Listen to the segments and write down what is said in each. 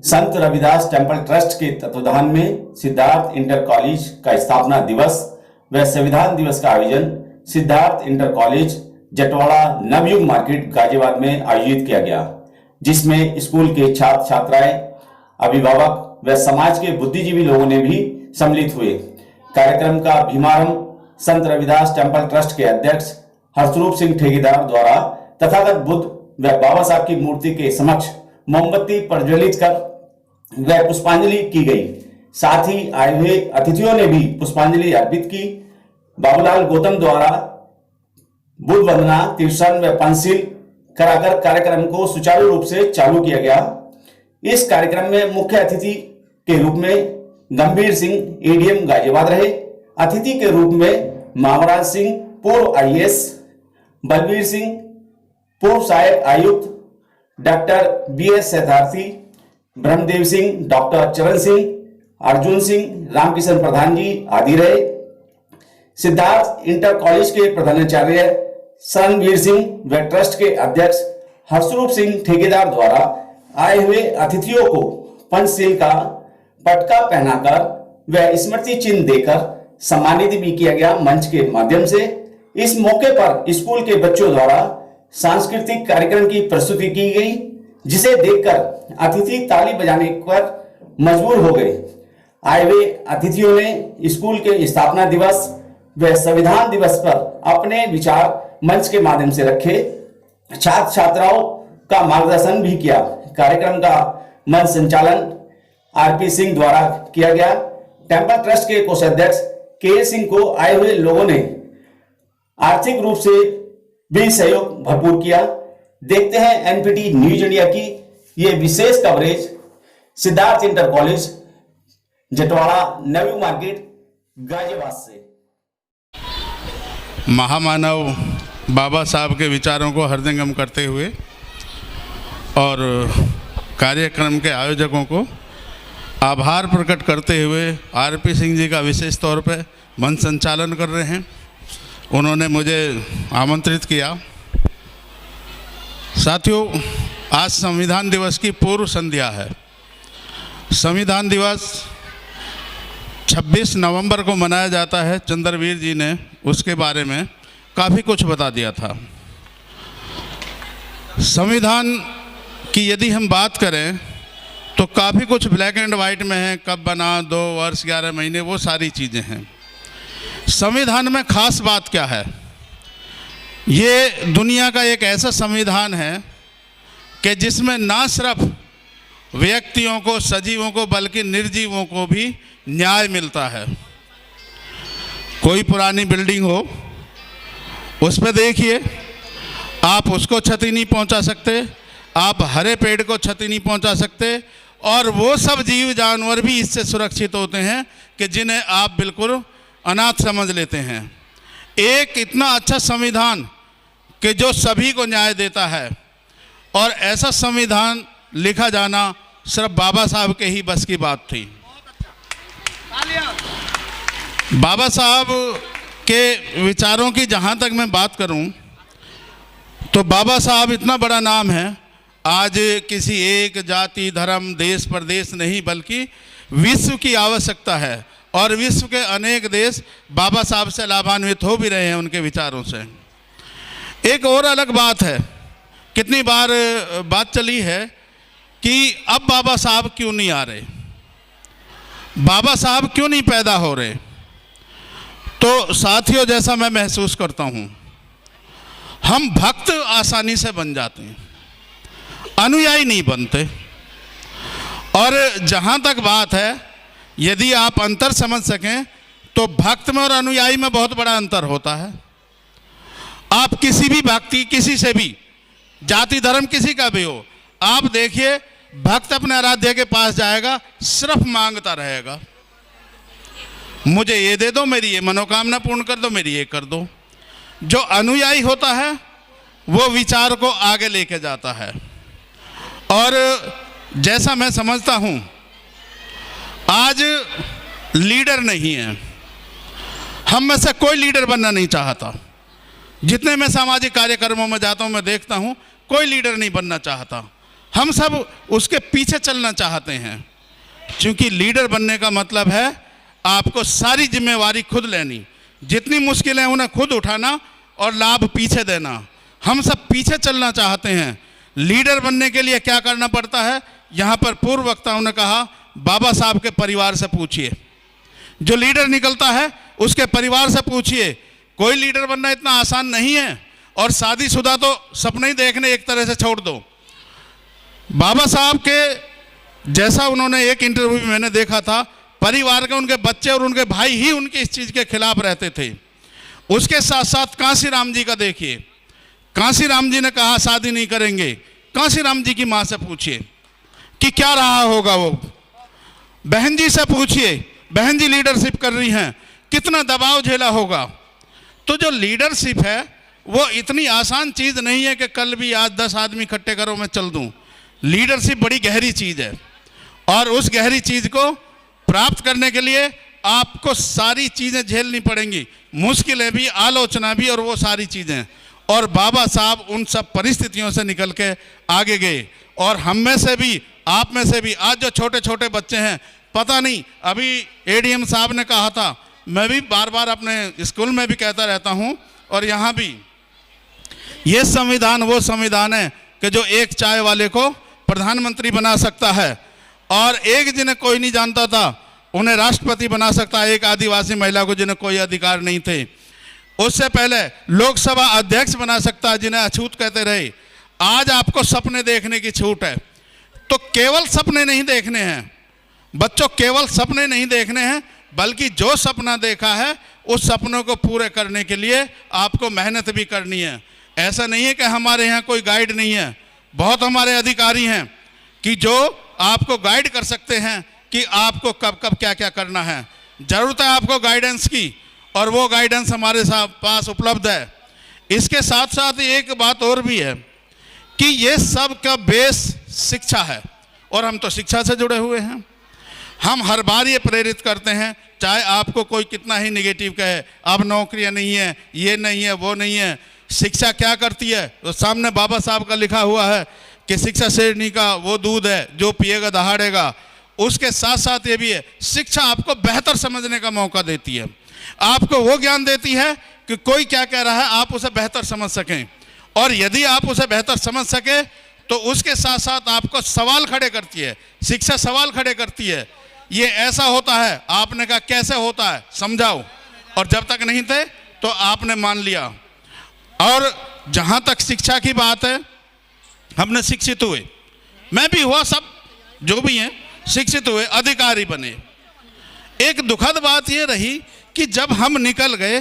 संत Ravidas temple trust के तत्वाधान में सिद्धार्थ इंटर कॉलेज का स्थापना दिवस व संविधान दिवस का आयोजन Siddharth inter college Jatwara Navyug market Ghaziabad में आयोजित किया गया, जिसमें स्कूल के छात्र छात्राएं, अभिभावक व समाज के बुद्धिजीवी लोगों ने भी सम्मिलित हुए। कार्यक्रम का शुभारंभ संत रविदास टेम्पल ट्रस्ट के अध्यक्ष हर्षरूप सिंह ठेकेदार द्वारा तथागत बुद्ध व बाबा साहब की मूर्ति के समक्ष मोमबत्ती प्रज्वलित कर व पुष्पांजलि की गई। साथ ही आए हुए अतिथियों ने भी पुष्पांजलि अर्पित की। बाबूलाल गौतम द्वारा बुद्ध वंदना, तीर्थन व पंचशील कराकर कार्यक्रम को सुचारू रूप से चालू किया गया। इस कार्यक्रम में मुख्य अतिथि के रूप में गंभीर सिंह एडीएम गाजियाबाद रहे। अतिथि के रूप में मामराज सिंह पूर्व आईएएस, बलबीर सिंह पूर्व सहायक आयुक्त, doctor BS Satyarthi, Brahmdev Singh, doctor Charan Singh, Arjun Singh, Ramkishan प्रधान जी आदि रहे। सिद्धार्थ इंटर कॉलेज के प्रधानाचार्य शरणवीर सिंह व ट्रस्ट के अध्यक्ष हर्षरूप सिंह ठेकेदार द्वारा आए हुए अतिथियों को पंचशील का पटका पहनाकर व स्मृति चिन्ह देकर सम्मानित भी किया गया मंच के माध्यम से। इस मौके पर स्कूल के बच्चों द्वारा सांस्कृतिक कार्यक्रम की प्रस्तुति की गई, जिसे देखकर अतिथि ताली बजाने पर मजबूर हो गए। आए हुए अतिथियों ने स्कूल के स्थापना दिवस व संविधान दिवस पर अपने विचार मंच के माध्यम से रखे। छात्र छात्राओं का मार्गदर्शन भी किया। कार्यक्रम का मंच संचालन आरपी सिंह द्वारा किया गया। टेम्पल ट्रस्ट के कोषाध्यक्ष के सिंह को आए हुए लोगों ने आर्थिक रूप से भी सहयोग भरपूर किया। देखते हैं एनपीटी न्यूज इंडिया की ये विशेष coverage Siddharth inter college Jatwara Navyug market Ghaziabad से। महामानव बाबा साहब के विचारों को हृदयंगम करते हुए और कार्यक्रम के आयोजकों को आभार प्रकट करते हुए आरपी सिंह जी का विशेष तौर पर मंच संचालन कर रहे हैं। उन्होंने मुझे आमंत्रित किया। साथियों, आज संविधान दिवस की पूर्व संध्या है। संविधान दिवस 26 नवंबर को मनाया जाता है। चंद्रवीर जी ने उसके बारे में काफ़ी कुछ बता दिया था। संविधान की यदि हम बात करें तो काफ़ी कुछ ब्लैक एंड वाइट में है, कब बना, 2 वर्ष 11 महीने, वो सारी चीज़ें हैं। संविधान में खास बात क्या है? ये दुनिया का एक ऐसा संविधान है कि जिसमें ना सिर्फ व्यक्तियों को, सजीवों को, बल्कि निर्जीवों को भी न्याय मिलता है। कोई पुरानी बिल्डिंग हो, उस पर देखिए, आप उसको क्षति नहीं पहुंचा सकते, आप हरे पेड़ को क्षति नहीं पहुंचा सकते, और वो सब जीव जानवर भी इससे सुरक्षित होते हैं कि जिन्हें आप बिल्कुल अनाथ समझ लेते हैं। एक इतना अच्छा संविधान कि जो सभी को न्याय देता है, और ऐसा संविधान लिखा जाना सिर्फ बाबा साहब के ही बस की बात थी। बाबा साहब के विचारों की जहाँ तक मैं बात करूँ तो बाबा साहब इतना बड़ा नाम है, आज किसी एक जाति, धर्म, देश, प्रदेश नहीं, बल्कि विश्व की आवश्यकता है, और विश्व के अनेक देश बाबा साहब से लाभान्वित हो भी रहे हैं उनके विचारों से। एक और अलग बात है, कितनी बार बात चली है कि अब बाबा साहब क्यों नहीं आ रहे, बाबा साहब क्यों नहीं पैदा हो रहे। तो साथियों, जैसा मैं महसूस करता हूँ, हम भक्त आसानी से बन जाते हैं, अनुयायी नहीं बनते। और जहाँ तक बात है, यदि आप अंतर समझ सकें तो भक्त में और अनुयायी में बहुत बड़ा अंतर होता है। आप किसी भी भक्ति, किसी से भी, जाति धर्म किसी का भी हो, आप देखिए भक्त अपने आराध्य के पास जाएगा, सिर्फ मांगता रहेगा, मुझे ये दे दो, मेरी ये मनोकामना पूर्ण कर दो, मेरी ये कर दो। जो अनुयायी होता है वो विचार को आगे लेके जाता है। और जैसा मैं समझता हूँ, आज लीडर नहीं है, हम में से कोई लीडर बनना नहीं चाहता। जितने मैं सामाजिक कार्यक्रमों में जाता हूँ, मैं देखता हूँ कोई लीडर नहीं बनना चाहता। हम सब उसके पीछे चलना चाहते हैं, क्योंकि लीडर बनने का मतलब है आपको सारी जिम्मेवारी खुद लेनी, जितनी मुश्किलें उन्हें खुद उठाना और लाभ पीछे देना। हम सब पीछे चलना चाहते हैं। लीडर बनने के लिए क्या करना पड़ता है, यहाँ पर पूर्व वक्ताओं ने कहा बाबा साहब के परिवार से पूछिए। जो लीडर निकलता है उसके परिवार से पूछिए। कोई लीडर बनना इतना आसान नहीं है, और शादीशुदा तो सपने ही देखने एक तरह से छोड़ दो। बाबा साहब के जैसा उन्होंने एक इंटरव्यू में मैंने देखा था, परिवार के उनके बच्चे और उनके भाई ही उनके इस चीज़ के खिलाफ रहते थे। उसके साथ साथ कांसीराम जी का देखिए, कांसीराम जी ने कहा शादी नहीं करेंगे। कांसीराम जी की माँ से पूछिए कि क्या रहा होगा वो। बहन जी से पूछिए, बहन जी लीडरशिप कर रही हैं, कितना दबाव झेला होगा। तो जो लीडरशिप है वो इतनी आसान चीज़ नहीं है कि कल भी आज 10 आदमी इकट्ठे करो मैं चल दूं। लीडरशिप बड़ी गहरी चीज़ है, और उस गहरी चीज़ को प्राप्त करने के लिए आपको सारी चीज़ें झेलनी पड़ेंगी, मुश्किलें भी, आलोचना भी, और वो सारी चीज़ें। और बाबा साहब उन सब परिस्थितियों से निकल के आगे गए। और हम में से भी, आप में से भी, आज जो छोटे छोटे बच्चे हैं, पता नहीं, अभी एडीएम साहब ने कहा था, मैं भी बार बार अपने स्कूल में भी कहता रहता हूँ और यहाँ भी, ये संविधान वो संविधान है कि जो एक चाय वाले को प्रधानमंत्री बना सकता है, और एक जिन्हें कोई नहीं जानता था उन्हें राष्ट्रपति बना सकता है, एक आदिवासी महिला को जिन्हें कोई अधिकार नहीं थे। उससे पहले लोकसभा अध्यक्ष बना सकता है जिन्हें अछूत कहते रहे। आज आपको सपने देखने की छूट है। तो केवल सपने नहीं देखने हैं बच्चों, केवल सपने नहीं देखने हैं, बल्कि जो सपना देखा है उस सपनों को पूरे करने के लिए आपको मेहनत भी करनी है। ऐसा नहीं है कि हमारे यहाँ कोई गाइड नहीं है, बहुत हमारे अधिकारी हैं कि जो आपको गाइड कर सकते हैं कि आपको कब कब क्या क्या करना है। ज़रूरत है आपको गाइडेंस की, और वो गाइडेंस हमारे पास उपलब्ध है। इसके साथ साथ एक बात और भी है कि ये सब का बेस शिक्षा है, और हम तो शिक्षा से जुड़े हुए हैं। हम हर बार ये प्रेरित करते हैं, चाहे आपको कोई कितना ही निगेटिव कहे, अब नौकरियां नहीं है, ये नहीं है, वो नहीं है। शिक्षा क्या करती है, तो सामने बाबा साहब का लिखा हुआ है कि शिक्षा शेरनी का वो दूध है जो पिएगा दहाड़ेगा। उसके साथ साथ ये भी है, शिक्षा आपको बेहतर समझने का मौका देती है, आपको वो ज्ञान देती है कि कोई क्या कह रहा है आप उसे बेहतर समझ सकें, और यदि आप उसे बेहतर समझ सके तो उसके साथ साथ आपको सवाल खड़े करती है। शिक्षा सवाल खड़े करती है, ये ऐसा होता है, आपने कहा कैसे होता है समझाओ, और जब तक नहीं थे तो आपने मान लिया। और जहाँ तक शिक्षा की बात है, हमने शिक्षित हुए, मैं भी हुआ, सब जो भी हैं शिक्षित हुए, अधिकारी बने। एक दुखद बात ये रही कि जब हम निकल गए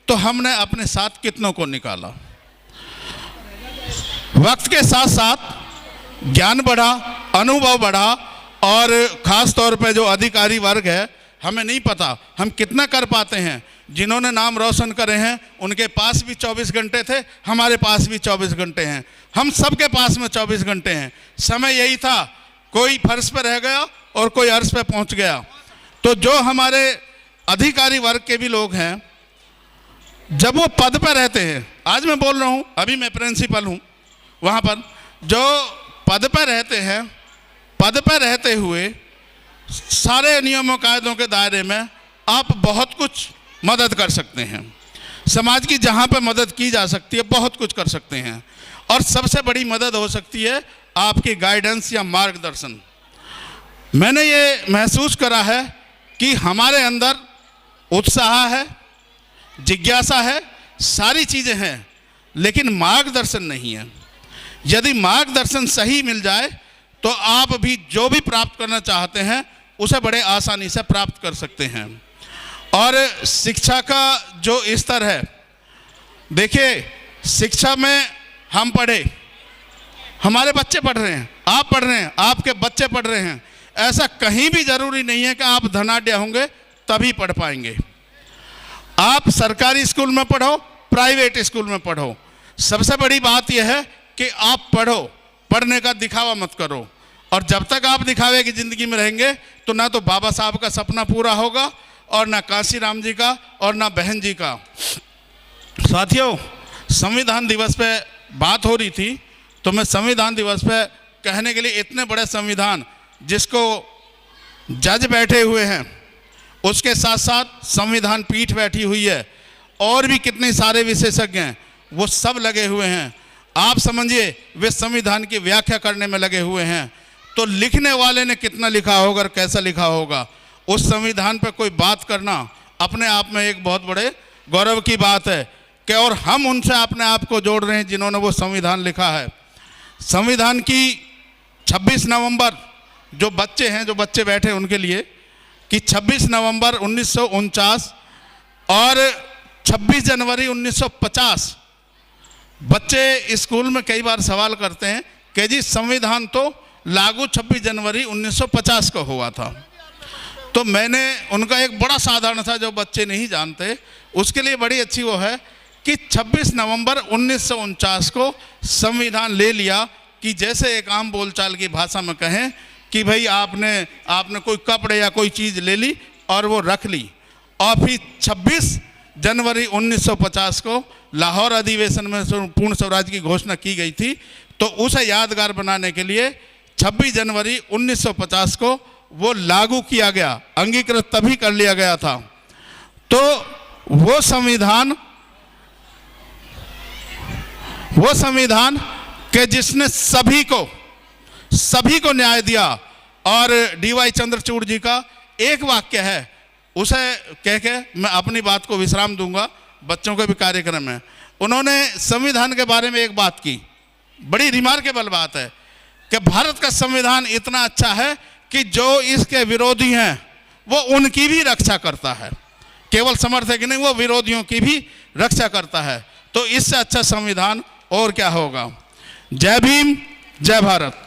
तो हमने अपने साथ कितनों को निकाला। वक्त के साथ साथ ज्ञान बढ़ा, अनुभव बढ़ा, और ख़ास तौर पे जो अधिकारी वर्ग है, हमें नहीं पता हम कितना कर पाते हैं। जिन्होंने नाम रोशन करे हैं उनके पास भी 24 घंटे थे, हमारे पास भी 24 घंटे हैं, हम सबके पास में 24 घंटे हैं। समय यही था, कोई फर्श पर रह गया और कोई अर्श पे पहुंच गया। तो जो हमारे अधिकारी वर्ग के भी लोग हैं, जब वो पद पर रहते हैं, आज मैं बोल रहा हूँ, अभी मैं प्रिंसिपल हूँ, वहाँ पर जो पद पर रहते हैं, पद पर रहते हुए सारे नियमों कायदों के दायरे में आप बहुत कुछ मदद कर सकते हैं। समाज की जहाँ पर मदद की जा सकती है बहुत कुछ कर सकते हैं, और सबसे बड़ी मदद हो सकती है आपकी गाइडेंस या मार्गदर्शन। मैंने ये महसूस करा है कि हमारे अंदर उत्साह है, जिज्ञासा है, सारी चीज़ें हैं, लेकिन मार्गदर्शन नहीं है। यदि मार्गदर्शन सही मिल जाए तो आप भी जो भी प्राप्त करना चाहते हैं उसे बड़े आसानी से प्राप्त कर सकते हैं। और शिक्षा का जो स्तर है, देखिए शिक्षा में हम पढ़े, हमारे बच्चे पढ़ रहे हैं, आप पढ़ रहे हैं, आपके बच्चे पढ़ रहे हैं। ऐसा कहीं भी ज़रूरी नहीं है कि आप धनाढ्य होंगे तभी पढ़ पाएंगे। आप सरकारी स्कूल में पढ़ो, प्राइवेट स्कूल में पढ़ो, सबसे बड़ी बात यह है कि आप पढ़ो, पढ़ने का दिखावा मत करो। और जब तक आप दिखावे की ज़िंदगी में रहेंगे तो ना तो बाबा साहब का सपना पूरा होगा, और ना कांसीराम जी का, और ना बहन जी का। साथियों, संविधान दिवस पे बात हो रही थी, तो मैं संविधान दिवस पे कहने के लिए इतने बड़े संविधान जिसको जज बैठे हुए हैं, उसके साथ साथ संविधान पीठ बैठी हुई है और भी कितने सारे विशेषज्ञ हैं, वो सब लगे हुए हैं। आप समझिए वे संविधान की व्याख्या करने में लगे हुए हैं, तो लिखने वाले ने कितना लिखा होगा और कैसा लिखा होगा, उस संविधान पर कोई बात करना अपने आप में एक बहुत बड़े गौरव की बात है कि और हम उनसे अपने आप को जोड़ रहे हैं जिन्होंने वो संविधान लिखा है। संविधान की 26 नवंबर जो बच्चे हैं, जो बच्चे बैठे उनके लिए कि 26 नवंबर 1949 और 26 जनवरी 1950, बच्चे स्कूल में कई बार सवाल करते हैं कि जी संविधान तो लागू 26 जनवरी 1950 को हुआ था। तो मैंने उनका एक बड़ा साधारण था जो बच्चे नहीं जानते, उसके लिए बड़ी अच्छी वो है कि 26 नवंबर 1949 को संविधान ले लिया कि जैसे एक आम बोलचाल की भाषा में कहें कि भाई आपने कोई कपड़े या कोई चीज़ ले ली और वो रख ली, और फिर 26 जनवरी 1950 को लाहौर अधिवेशन में पूर्ण स्वराज की घोषणा की गई थी। तो उसे यादगार बनाने के लिए 26 जनवरी 1950 को वो लागू किया गया, अंगीकृत तभी कर लिया गया था। तो वो संविधान के जिसने सभी को न्याय दिया, और डीवाई चंद्रचूड़ जी का एक वाक्य है, उसे कह के मैं अपनी बात को विश्राम दूंगा बच्चों के भी कार्यक्रम में। उन्होंने संविधान के बारे में एक बात की, बड़ी रिमार्केबल बात है कि भारत का संविधान इतना अच्छा है कि जो इसके विरोधी हैं वो उनकी भी रक्षा करता है, केवल समर्थक ही नहीं, वो विरोधियों की भी रक्षा करता है। तो इससे अच्छा संविधान और क्या होगा। जय भीम, जय भारत।